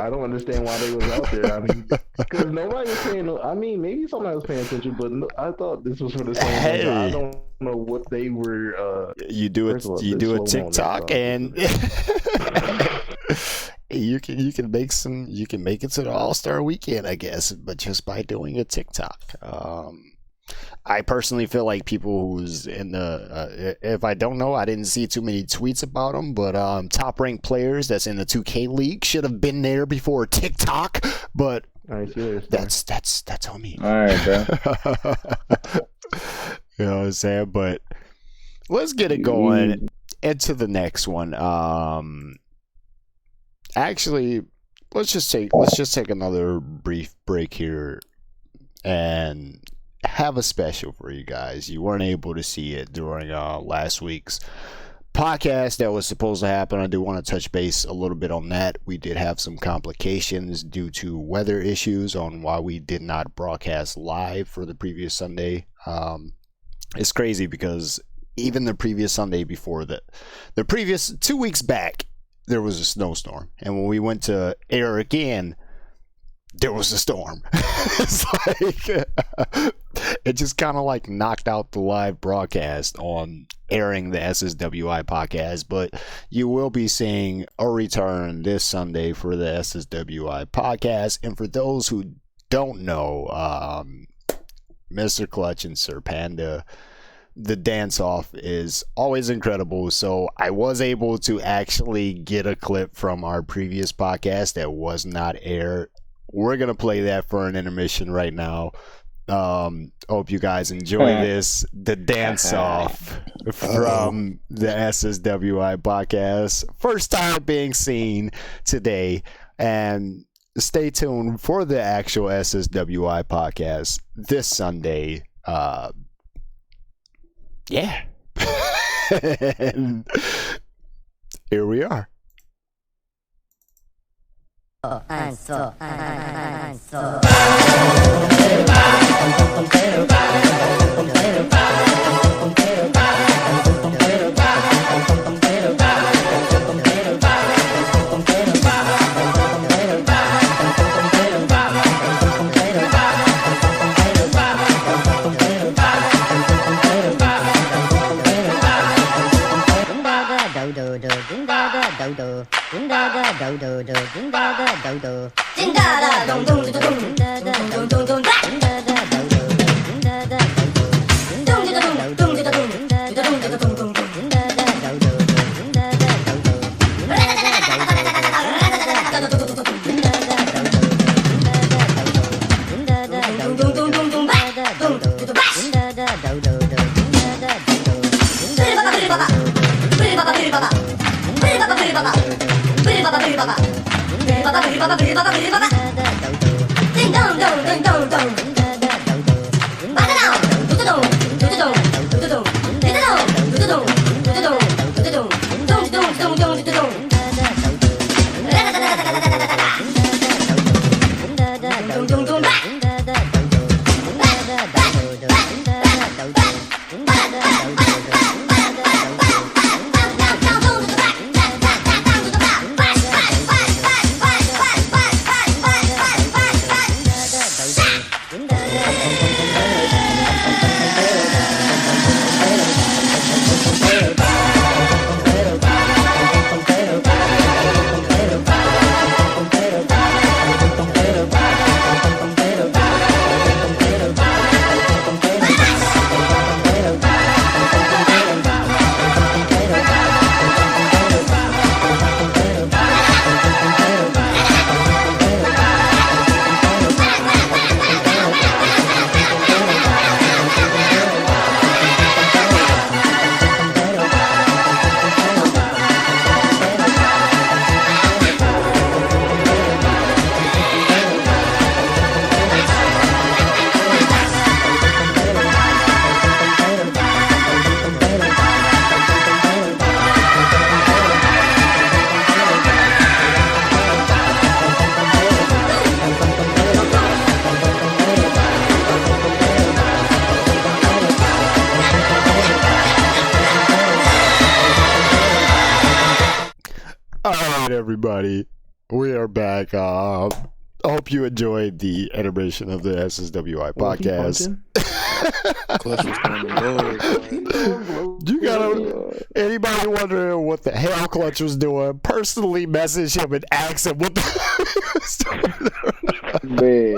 I don't understand why they was out there. I mean, because nobody was paying. I mean, maybe somebody was paying attention, but I thought this was for the same. Hey, I don't know what they were. You do a TikTok and. You can make it to the All-Star weekend, I guess, but just by doing a TikTok. I personally feel like people who's in the if I don't know, I didn't see too many tweets about them, but top ranked players that's in the 2K league should have been there before TikTok. But that's on me. All right, bro. You know what I'm saying? But let's get it going into the next one. Actually, let's just take another brief break here and have a special for you guys. You weren't able to see it during last week's podcast that was supposed to happen. I do want to touch base a little bit on that. We did have some complications due to weather issues on why we did not broadcast live for the previous Sunday. It's crazy because even the previous Sunday before that, the previous 2 weeks back, there was a snowstorm, and when we went to air again, there was a storm. It's like it just kind of like knocked out the live broadcast on airing the SSWI podcast. But you will be seeing a return this Sunday for the SSWI podcast. And for those who don't know, Mr. Clutch and Sir Panda, the dance off is always incredible. So I was able to actually get a clip from our previous podcast that was not aired. We're going to play that for an intermission right now. Hope you guys enjoy this. The dance off from the SSWI podcast. First time being seen today. And stay tuned for the actual SSWI podcast this Sunday. Yeah. And here we are. Everybody, we are back. I hope you enjoyed the iteration of the SSWI podcast. Clutch was on You gotta, anybody wondering what the hell Clutch was doing, personally message him and ask him what the Man.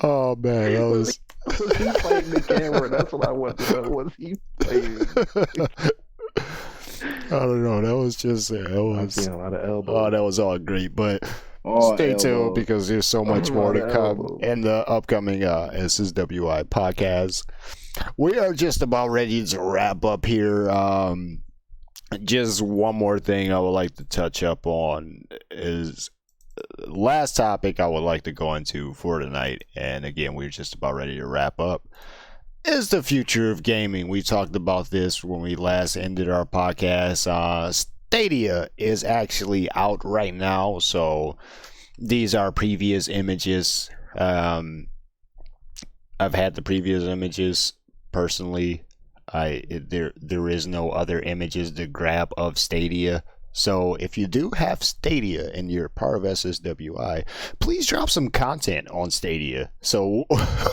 Oh man, that was he playing the camera. That's what I want to know. Was he playing? I don't know. That was just a lot of elbows. Oh, that was all great. But stay tuned because there's so much more to come in the upcoming SSWI podcast. We are just about ready to wrap up here. Just one more thing I would like to touch up on is last topic I would like to go into for tonight. And again, we're just about ready to wrap up. Is the future of gaming. We talked about this when we last ended our podcast. Stadia is actually out right now, so these are previous images. I've had the previous images personally. There is no other images to grab of Stadia. So if you do have Stadia and you're part of SSWI, please drop some content on Stadia. So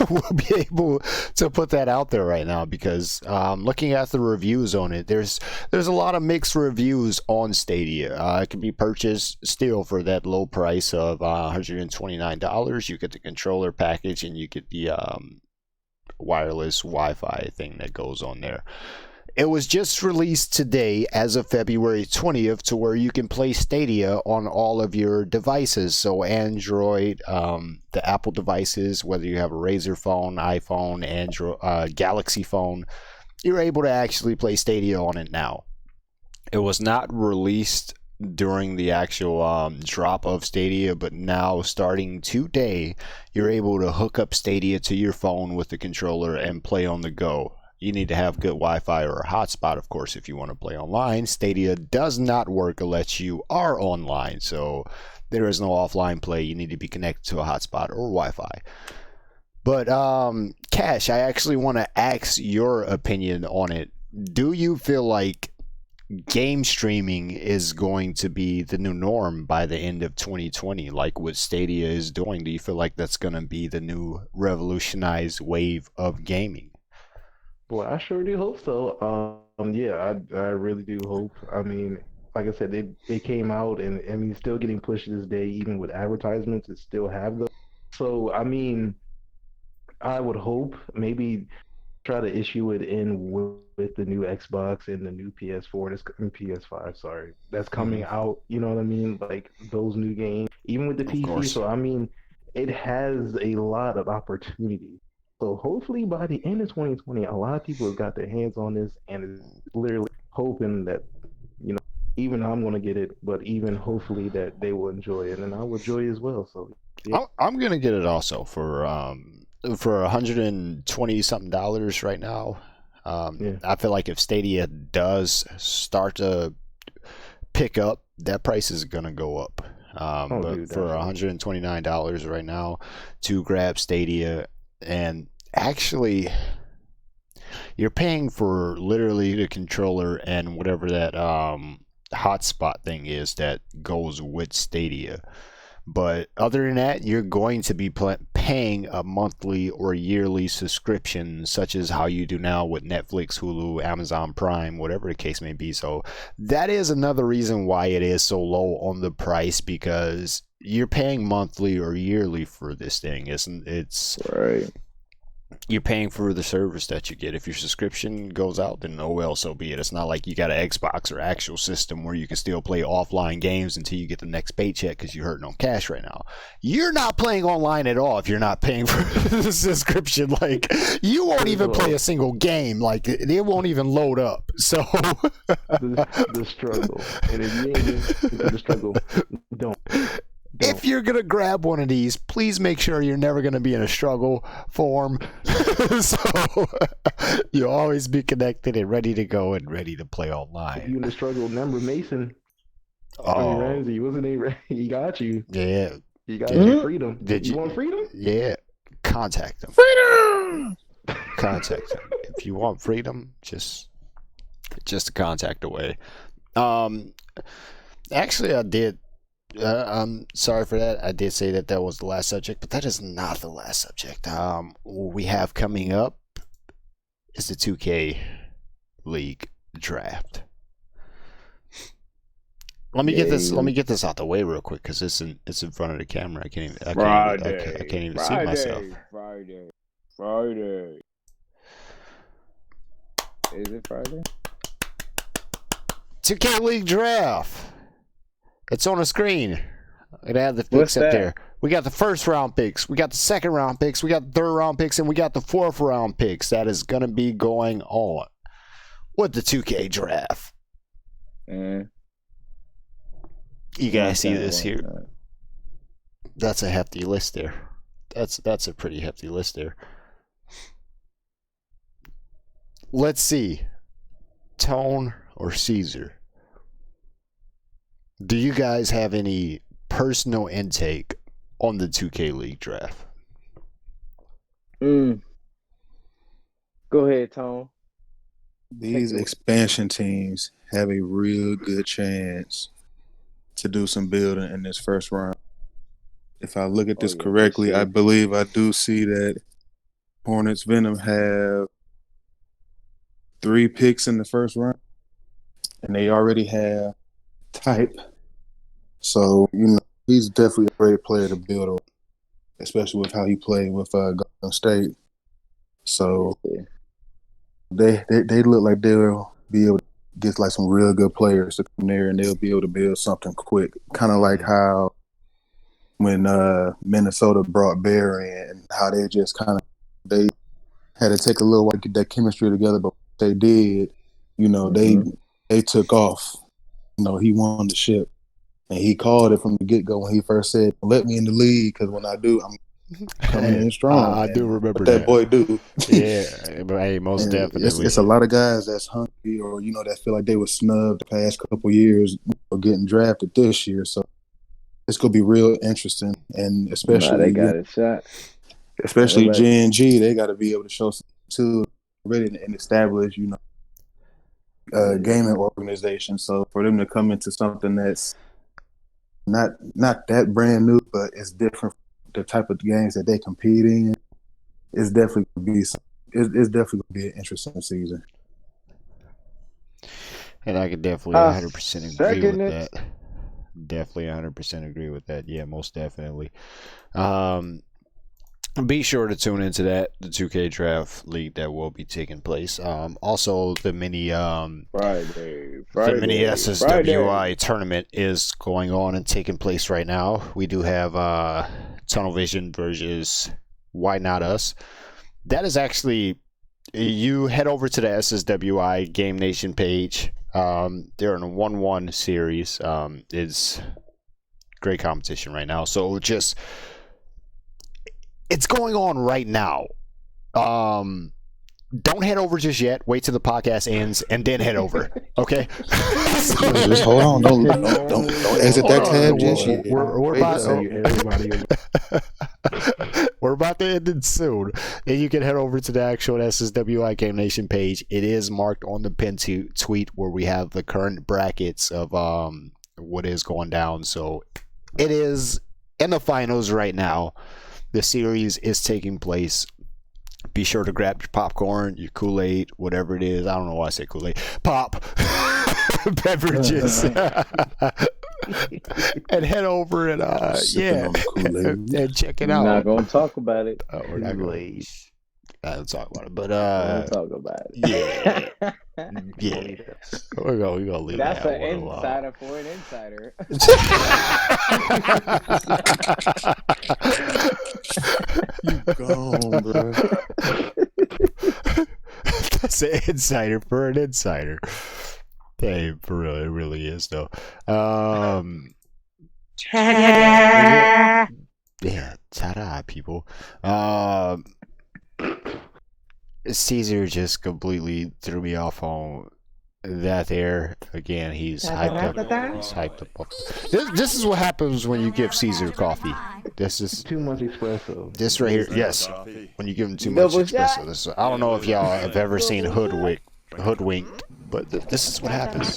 we'll be able to put that out there right now because looking at the reviews on it, there's a lot of mixed reviews on Stadia. It can be purchased still for that low price of $129. You get the controller package and you get the wireless Wi-Fi thing that goes on there. It was just released today as of February 20th to where you can play Stadia on all of your devices. So Android, the Apple devices, whether you have a Razer phone, iPhone, Android, Galaxy phone, you're able to actually play Stadia on it now. It was not released during the actual drop of Stadia, but now starting today, you're able to hook up Stadia to your phone with the controller and play on the go. You need to have good Wi-Fi or a hotspot, of course, if you want to play online. Stadia does not work unless you are online, so there is no offline play. You need to be connected to a hotspot or Wi-Fi. But, Cash, I actually want to ask your opinion on it. Do you feel like game streaming is going to be the new norm by the end of 2020, like what Stadia is doing? Do you feel like that's going to be the new revolutionized wave of gaming? Well, I sure do hope so. Yeah, I really do hope. I mean, like I said, they came out, and I mean, still getting pushed to this day, even with advertisements, it still have those. So, I mean, I would hope maybe try to issue it in with the new Xbox and the new PS4, PS5, sorry, that's coming out. You know what I mean? Like those new games, even with the Of PC. course. So, I mean, it has a lot of opportunity. So hopefully by the end of 2020, a lot of people have got their hands on this and is literally hoping that, you know, even I'm going to get it, but even hopefully that they will enjoy it and I will enjoy it as well. So yeah. I'm going to get it also for $120 something right now. Yeah. I feel like if Stadia does start to pick up, that price is going to go up. But dude, for $129 right now to grab Stadia, and actually you're paying for literally the controller and whatever that hotspot thing is that goes with Stadia. But other than that, you're going to be paying a monthly or yearly subscription, such as how you do now with Netflix, Hulu, Amazon Prime, whatever the case may be. So that is another reason why it is so low on the price, because you're paying monthly or yearly for this thing. It's Right. you're paying for the service that you get. If your subscription goes out, then oh well, so be it. It's not like you got an Xbox or actual system where you can still play offline games until you get the next paycheck because you're hurting on cash right now. You're not playing online at all if you're not paying for the subscription. Like, you won't even play a single game. Like, it won't even load up. So the struggle. And if you ain't into the struggle, don't. If you're going to grab one of these, please make sure you're never going to be in a struggle form. So you'll always be connected and ready to go and ready to play online. If you in the struggle, remember Mason. Oh, Ramsey, wasn't he? He got you. Yeah. You got your freedom. Did you want freedom? Yeah. Contact them. Freedom! Contact them. If you want freedom, just a contact away. Actually, I did. I'm sorry for that. I did say that was the last subject, but that is not the last subject. What we have coming up is the 2K League draft. Let me get this out the way real quick because it's in front of the camera. I can't even see myself. Friday. Is it Friday? 2K League draft. It's on the screen. It had the picks up there. We got the first round picks. We got the second round picks. We got the third round picks, and we got the fourth round picks. That is going to be going on with the 2K draft. You guys see this here? That's a hefty list there. That's a pretty hefty list there. Let's see. Tone or Caesar? Do you guys have any personal intake on the 2K League draft? Go ahead, Tone. These expansion teams have a real good chance to do some building in this first round. If I look at this correctly, I believe I do see that Hornets Venom have 3 picks in the first round, and they already have Type. So, he's definitely a great player to build on, especially with how he played with Golden State. So, they look like they'll be able to get like some real good players to come there, and they'll be able to build something quick. Kind of like how when Minnesota brought Bear in, and how they just they had to take a little while to get that chemistry together, but they did. They took off. He won the ship, and he called it from the get go when he first said, "Let me in the league, because when I do, I'm coming in strong." I do remember what that boy do. Yeah, but hey, most And definitely. It's a lot of guys that's hungry, or that feel like they were snubbed the past couple years or getting drafted this year. So it's gonna be real interesting, and especially they got a shot. Especially G&G, they got to be able to show something too, really, and establish, gaming organization. So for them to come into something that's not that brand new, but it's different, the type of games that they compete in, it's definitely gonna be an interesting season. And I could definitely 100% agree with that. Definitely 100% agree with that. Yeah, most definitely. Be sure to tune into the 2K Draft League that will be taking place. Also, the mini Friday, the mini SSWI tournament is going on and taking place right now. We do have Tunnel Vision versus Why Not Us. That is actually, you head over to the SSWI Game Nation page. They're in a 1-1 series. It's great competition right now. So it's going on right now. Don't head over just yet. Wait till the podcast ends and then head over. Okay. Just hold on. Don't exit that tab just yet. We're about to end it soon, and you can head over to the actual SSWI Game Nation page. It is marked on the pinned tweet where we have the current brackets of what is going down. So it is in the finals right now. The series is taking place. Be sure to grab your popcorn, your Kool-Aid, whatever it is. I don't know why I say Kool-Aid. Pop beverages. And head over and and check it out. We're not gonna talk about it. We're not going to talk about it, but talk about it. Yeah. We're gonna leave That's that an one insider for an insider. You gone, bro. That's an insider for an insider. Hey, for real, it really is though. Yeah, ta-da, people. Caesar just completely threw me off on that there. Again, he's hyped up. He's hyped up. This is what happens when you give Caesar coffee. This is too much espresso. This right here, yes. When you give him too much espresso. I don't know if y'all have ever seen Hoodwinked, but this is what happens.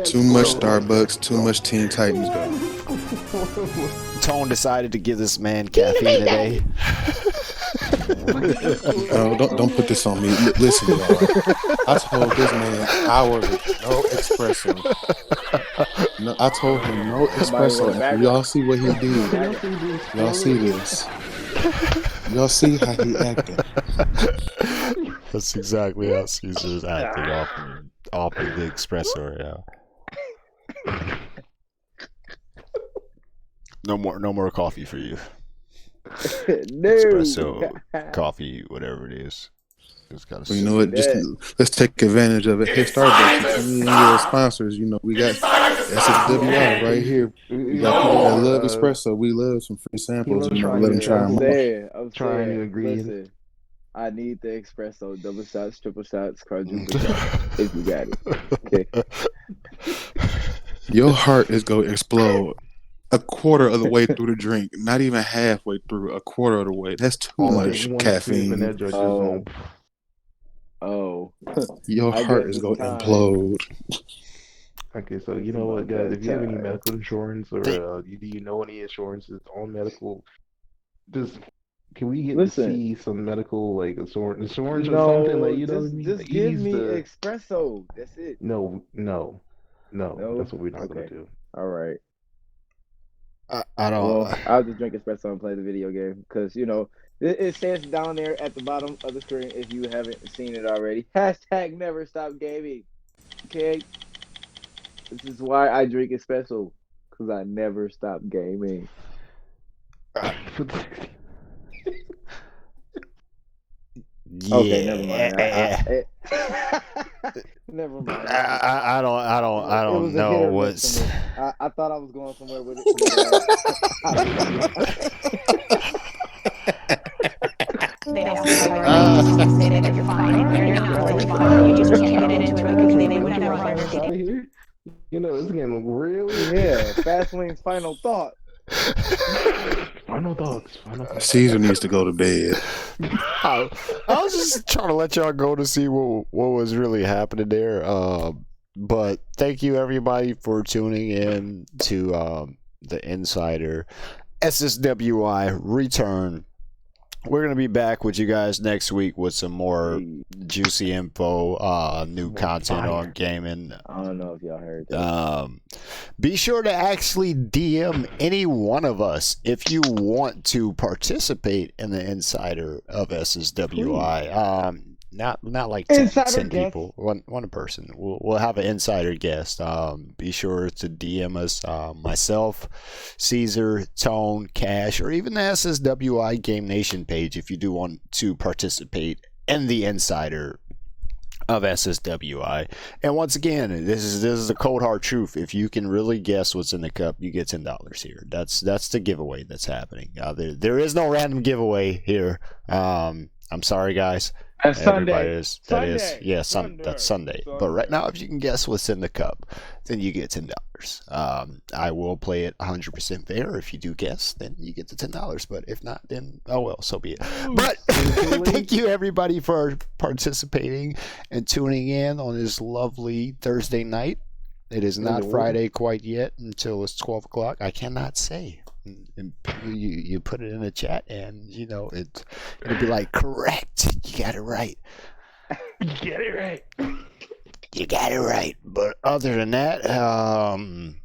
Too much Starbucks, too much Teen Titans. Tone decided to give this man caffeine today. Don't put this on me. Listen, y'all. I told this man hourly, no espresso. No, I told him no espresso. And y'all see what he did. Y'all see this. Y'all see how he acting. That's exactly how Caesar's acting off of the espresso right now. No more coffee for you. No. Espresso, coffee, whatever it is. Well, you know what? Just let's take advantage of it. Hey, Starbucks, you your sponsors. We got SSWI right here. We got people that love espresso. We love some free samples. Let them try them. I'm trying to agree. Listen, I need the espresso, double shots, triple shots, quadruple shots. If you got it, okay. Your heart is gonna explode. A quarter of the way through the drink, not even halfway through. A quarter of the way. That's too much caffeine. Oh. Your heart is going to implode. Okay, so you know what, guys? If you have any medical insurance or do you know any insurances on medical, just can we get to see some medical insurance or something? Just give me espresso. That's it. No. That's what we're not gonna do. All right. I don't. Well, I'll just drink espresso and play the video game because It says down there at the bottom of the screen if you haven't seen it already. Hashtag never stop gaming. Okay? This is why I drink it special. Because I never stop gaming. Yeah. Okay, never mind. Never mind. I don't know what's. I thought I was going somewhere with it. They ask you where you say that you're fine. You're not really fine. You just can't get into it because they would never hire you. You know, it's getting really. Yeah, Fastlane's final thought. Final thoughts. Caesar needs to go to bed. I was just trying to let y'all go to see what was really happening there. But thank you everybody for tuning in to the Insider SSWI Return. We're going to be back with you guys next week with some more juicy info, new content on gaming. I don't know if y'all heard that. Be sure to actually DM any one of us if you want to participate in the Insider of SSWI. Not like 10 people, one person. We'll have an insider guest. Be sure to DM us, myself, Caesar, Tone, Cash, or even the SSWI Game Nation page if you do want to participate in the Insider of SSWI. And once again, this is the cold hard truth. If you can really guess what's in the cup, you get $10 here. That's the giveaway that's happening. There is no random giveaway here. I'm sorry, guys. That's Sunday. That's Sunday. But right now, if you can guess what's in the cup, then you get $10. I will play it 100% fair. If you do guess, then you get the $10. But if not, then oh well, so be it. But thank you everybody for participating and tuning in on this lovely Thursday night. It is not Friday quite yet until it's 12 o'clock. I cannot say. And you put it in the chat, and you know it'll be like correct. You got it right. You get it right. You got it right. But other than that, high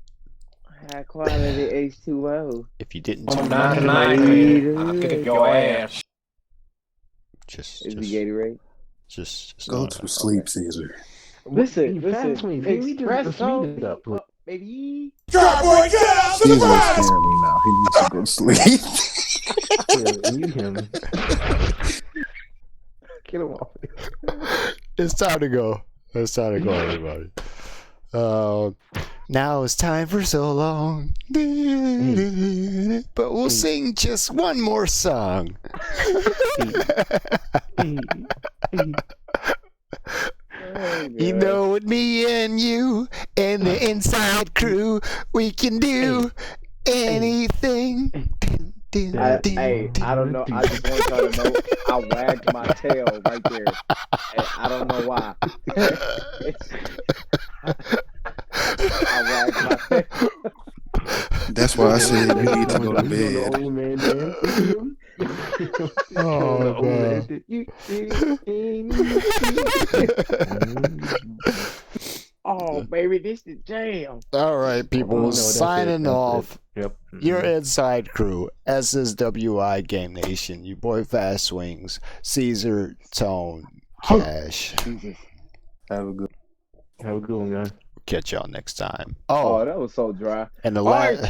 quality H2O. If you didn't, I'll kick your ass. Just the Gatorade. Just go to sleep, Caesar. Listen. Espresso, up, baby. Caesar is scaring me now. He needs to go to sleep. Get him off. It's time to go. Everybody. Now it's time for so long. But we'll sing just one more song. You know, with me and you and the inside crew, we can do anything. I don't know. I just want y'all to know I wagged my tail right there. And I don't know why. I wagged my tail. That's why I said you need to go to bed. Oh, man. Oh, baby, this is jam. All right, people, signing off. Yep. Your inside crew, SSWI Game Nation, your boy Fast Swings, Caesar, Tone, Cash. Have a good one, guys. Catch y'all next time. Oh, that was so dry. And the last.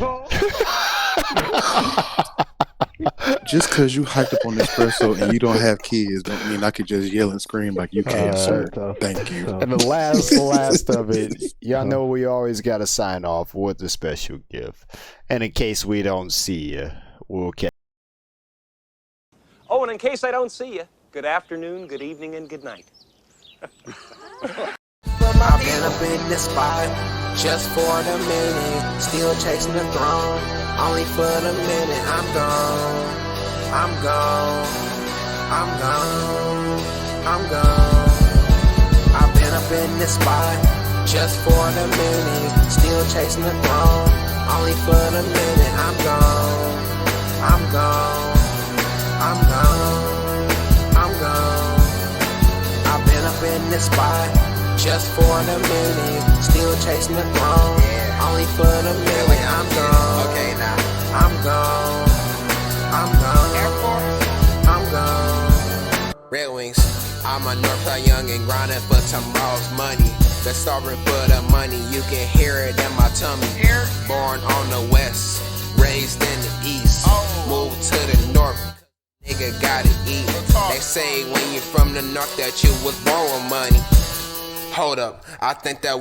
Just because you hyped up on espresso and you don't have kids don't mean I could just yell and scream like you can, sir. Thank you. And the last of it, y'all know we always got to sign off with a special gift. And in case we don't see you, we'll catch. Oh, and in case I don't see you, good afternoon, good evening, and good night. I've been up in this spot just for the minute, still chasing the throne, only for the minute. I'm gone. I've been up in this spot just for the minute, still chasing the throne, only for the minute. I'm gone. I've been up in this spot just for the minute, still chasing the throne, only for the minute. I'm gone. Okay, now. I'm gone. Red Wings. I'm a Northside youngin' grinding for tomorrow's money. Been starving for the money, you can hear it in my tummy. Born on the west, raised in the east. Moved to the north, nigga gotta eat. They say when you from the north that you was born with money. Hold up, I think that